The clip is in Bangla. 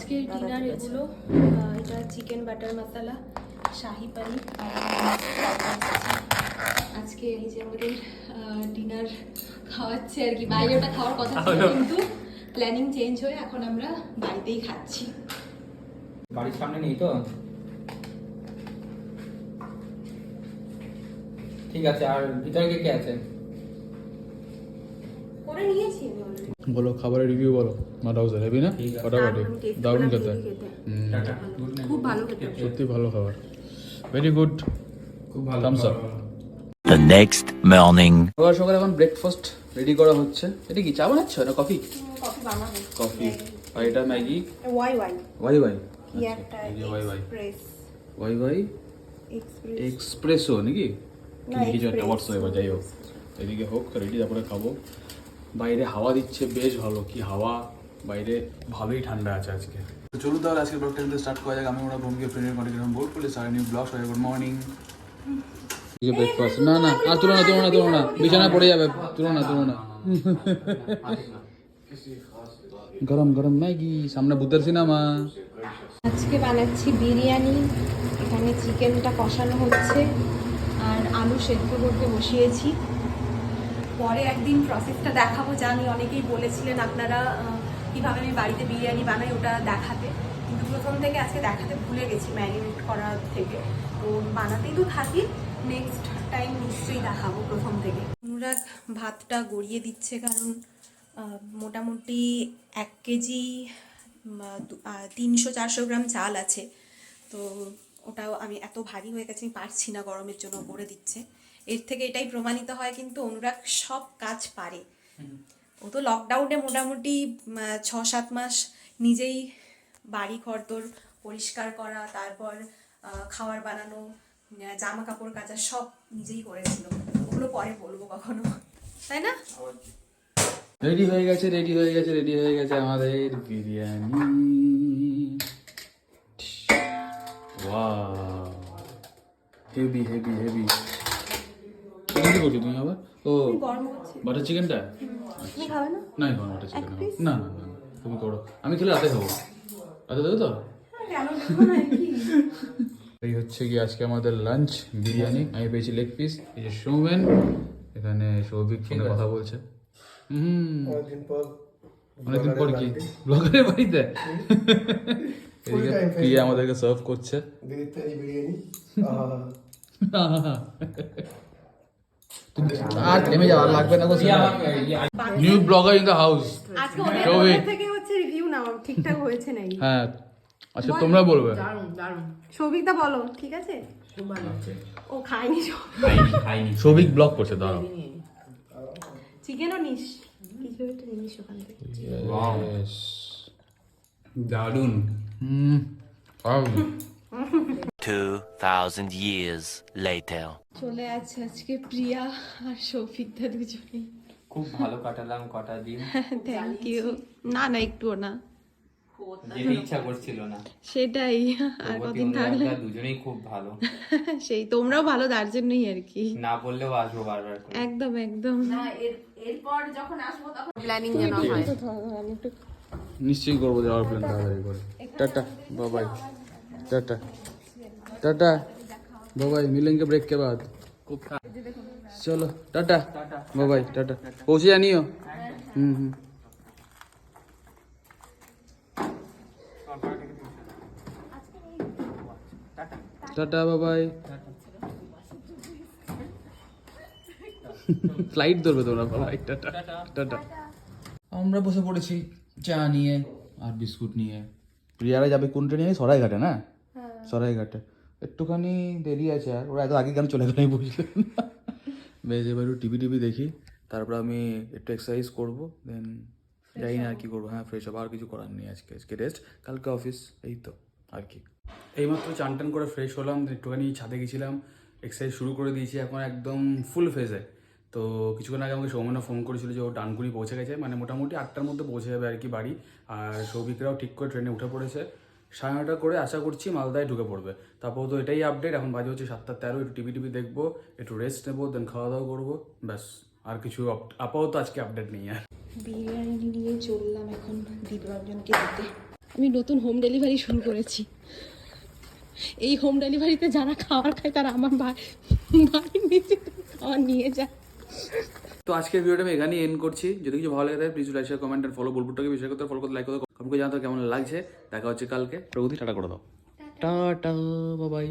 আজকে ডিনার এগুলো, এটা চিকেন বাটার মশলা, শাহি পনির, আজকে এই যে আমাদের ডিনার খাওয়াচ্ছে আর কি। বাইরে ওটা খাওয়ার কথা ছিল কিন্তু প্ল্যানিং চেঞ্জ হয়ে এখন আমরা বাড়িতেই খাচ্ছি। বাড়ির সামনে নেই তো, ঠিক আছে। আর ভিতরে কে কে আছে? করে নিয়েছি বলো খাবারের রিভিউ বলো। মাড হাউসের হেভি না? ফাটাফাটি, দারুণ খেতে, খুব ভালো খেতে, সত্যি ভালো খাবার, ভেরি গুড, খুব ভালো। Thumbs up. The next morning. সকাল সকাল এখন ব্রেকফাস্ট রেডি করা হচ্ছে। এটা কি চা বানাচ্ছ না কফি? কফি বানাবো। কফি। আর এটা ম্যাগি। ওয়াই ওয়াই ওয়াই ওয়াই কি একটা ওয়াই ওয়াই এক্সপ্রেস ওয়াই ওয়াই এক্সপ্রেস এক্সপ্রেসো নাকি না, কিছু একটা express। হোয়াটসঅ্যাপে যাই হোক, এদিকে হোক রেডি, তারপরে খাবো। বাইরে হাওয়া দিচ্ছে বেশ ভালো, কি হাওয়া বাইরে, ভালোই ঠান্ডা আছে আজকে। তো চলুন তাহলে আজকে ব্লগটা কিন্তু স্টার্ট করা যাক। আমি ওরা বোনকে ফ্রেন্ডের কন্টিনিউ বোর্ড করলে সারা নিউ ব্লগ সবাই গুড মর্নিং। ব্রেকফাস্ট না না আর তুলো না বিছানা পড়ে যাবে, তুলো না গরম গরম ম্যাগি, সামনে ভূতের সিনেমা। আজকে বানাচ্ছি বিরিয়ানি। এখানে চিকেনটা কষানো হচ্ছে আর আলু সেদ্ধ করতে বসিয়েছি। পরে একদিন প্রসেসটা দেখাবো, জানি অনেকেই বলেছিলেন আপনারা কিভাবে আমি বাড়িতে বিরিয়ানি বানাই ওটা দেখাতে, কিন্তু প্রথম থেকে আজকে দেখাতে ভুলে গেছি ম্যারিনেট করা থেকে। তো বানাতেই তো থাকি, নেক্সট টাইম নিশ্চয়ই দেখাবো প্রথম থেকে। অনুরাগ ভাতটা গড়িয়ে দিচ্ছে, কারণ মোটামুটি 1 কেজি 300-400 গ্রাম চাল আছে, তো ওটাও আমি এত ভারী হয়ে গেছে, আমি পারছি না, গরমের জন্য করে দিচ্ছে। এর থেকে এটাই প্রমাণিত হয় কিন্তু অনুরাগ সব কাজ পারে। ও তো লকডাউনে মোটামুটি 6-7 মাস নিজেই বাড়ি ঘরদোর পরিষ্কার করা, তারপর খাবার বানানো, জামা কাপড় কাচা সব নিজেই করেছিল। ওগুলো পরে বলবো কখনো, তাই না? রেডি হয়ে গেছে আমাদের biryani. Wow, heavy heavy heavy. Chicken কি করছো তুমি আবার? ও বাটার চিকেনটা তুমি খাবে না? না, খাবো বাটার চিকেন। না না না তুমি করো, আমি খেলে রাতে খাবো। রাতে দেবো তো? এই হচ্ছে কি আজকে আমাদের লাঞ্চ, বিরিয়ানি। আমি পেয়েছি লেগ পিস। এই যে সৌমেন, এখানে সৌভিক ফোনে কথা বলছে। অনেকদিন পর কি ব্লগারের বাড়িতে এদিকে প্রিয়া আমাদেরকে সার্ভ করছে। আর থেমে যাওয়ার লাগবে না, new blogger in the house. আজকে ওদের থেকে হচ্ছে রিভিউ নাও, ঠিকঠাক হয়েছে নাকি? হ্যাঁ আচ্ছা তোমরা বলবে। সৌভিকদা বলো, ঠিক আছে? ও খায়নি, সৌভিক ব্লগ করছে, দাঁড়াও। চিকেনও নিস, কিছু একটা জিনিস ওখান থেকে। দারুন। 2000 years later. চলে আছে আজকে প্রিয়া আর সৌভিকদা দুজনেই। খুব ভালো কাটালাম কটা দিন। Thank you. না না একটুও না, যেতে ইচ্ছা করছিল না, সেটাই। আর কদিন থাকলে দুজনেই খুব ভালো। সেই তোমরাও ভালো, তার জন্যই আর কি। না বললেও আসবো বারবার করে। একদম একদম। না এরপর যখন আসবো তখন প্ল্যানিং যেন হয়। নিশ্চয়ই করবো যাওয়ার প্ল্যান তাড়াতাড়ি করে। টাটা বাবাই, टाटा टाटा बाय बाय, मिलेंगे ब्रेक के बाद। चलो टाटा बाय बाय, टाटा पहुंचे जानी हो। Tata bye bye. ফ্লাইট ধরবে তোমরা, বাই টাটা টাটা। আমরা বসে পড়েছি চা নিয়ে আর বিস্কুট নিয়ে। প্রিয়ারা যাবে কোন ট্রেনে? সরাইঘাটে না? সরাইঘাটে একটুখানি দেরি আছে, আর ওরা এত আগে কেন চলে গেল বুঝলেন না। বেশ এবার একটু টিভি দেখি, তারপর আমি একটু এক্সারসাইজ করবো, দেন যাই না আর কি করবো। হ্যাঁ ফ্রেশ হবো, আর কিছু করার নেই। আজকে রেস্ট, কালকে অফিস, এই তো আর কি। এইমাত্র চান টান করে ফ্রেশ হলাম, একটুখানি ছাদে গেছিলাম, এক্সারসাইজ শুরু করে দিয়েছি, এখন একদম ফুল ফেজে। তো কিছুক্ষণ আগে আমাকে সৌমেনও ফোন করেছিল যে ও ডানকুনি পৌঁছে গেছে, মানে মোটামুটি 8টার মধ্যে পৌঁছে যাবে আর কি বাড়ি। আর সৌভিকরাও ঠিক করে ট্রেনে উঠে পড়েছে, 9:30 করে আশা করছি মালদায় ঢুকে পড়বে। তারপর তো এটাই আপডেট, এখন বাজে হচ্ছে 7:13, একটু টিভি দেখবো, একটু রেস্ট নেবো, দেন খাওয়া দাওয়া করবো, ব্যাস। আর কিছু আপাতত আজকে আপডেট নেই আর। বিরিয়ানি নিয়ে চললাম এখন দিব্যরঞ্জনকে দিতে। আমি নতুন হোম ডেলিভারি শুরু করেছি। এই হোম ডেলিভারিতে যারা খাবার খায় তারা আমার বাড়ির নিচে খাবার নিয়ে যায়। তো আজকের ভিডিওটা আমি এখানেই এন্ড করছি। যদি কিছু ভালো লাগে প্লিজ লাইক শেয়ার কমেন্ট আর ফলো বোলপুরটাকে বেশি করতে ফলো করতে লাইক করতে কমেন্ট করে জানাতে কেমন লাগছে। দেখা হচ্ছে কালকে। প্রগতি টাটা করে দাও। Tata bye bye.